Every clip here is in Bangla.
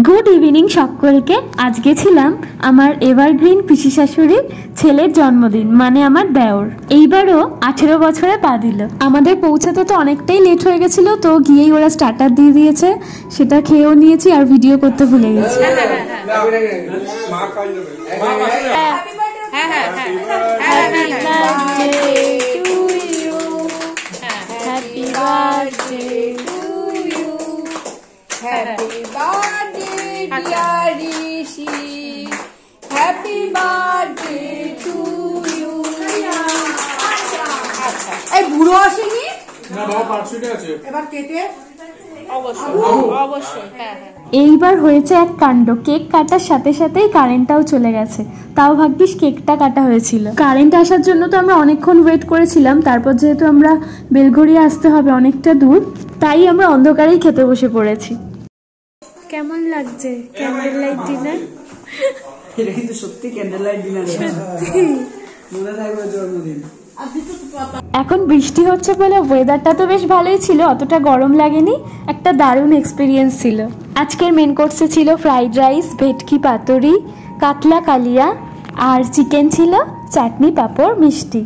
গুড ইভিনিং সকলকে। আজকে ছিলাম আমার এভারগ্রিন পিসি শাশুড়ির ছেলের জন্মদিন, মানে আমার দেওর। এইবারও 18 বছরে পা দিল। আমাদের পৌঁছাতে তো অনেকটাই লেট হয়ে গেছিল, তো গিয়েই ওরা স্টার্টার দিয়ে দিয়েছে, সেটা খেয়েও নিয়েছি আর ভিডিও করতে ভুলে গেছি। Happy birthday, dear Rishi. Happy birthday to you. এই বুড়ো আসেনি? না বাবা পার্সুটে আছে। এবার কেটে অবশ্যই হ্যাঁ। এইবার হয়েছে এক কাণ্ড, কেক কাটার সাথে সাথেই কারেন্টটাও চলে গেছে। তাও ভাগ্যিস কেকটা কাটা হয়েছিল। কারেন্ট আসার জন্য তো আমরা অনেকক্ষণ ওয়েট করেছিলাম, তারপর যেহেতু আমরা বেলঘড়িয়া আসতে হবে অনেকটা দূর, তাই আমরা অন্ধকারেই খেতে বসে পড়েছি। কেমন লাগছে ক্যান্ডেল লাইট ডিনার? এটা কিন্তু সত্যি ক্যান্ডেল লাইট ডিনার, মনে থাকবে জন্মদিন। এখন বৃষ্টি হচ্ছে বলে ওয়েদারটা তো বেশ ভালোই ছিল, অতটা গরম লাগেনি। একটা দারুণ এক্সপিরিয়েন্স ছিল। আজকের মেন কোর্সে ছিল ফ্রাইড রাইস, ভেটকি পাতুরি, কাতলা কালিয়া আর চিকেন ছিল, চাটনি, পাঁপড়, মিষ্টি।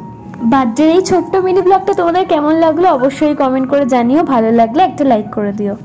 বার্থডের এই ছোট্ট মিনি ব্লগটা তোমাদের কেমন লাগলো অবশ্যই কমেন্ট করে জানিও। ভালো লাগলে একটা লাইক করে দিও।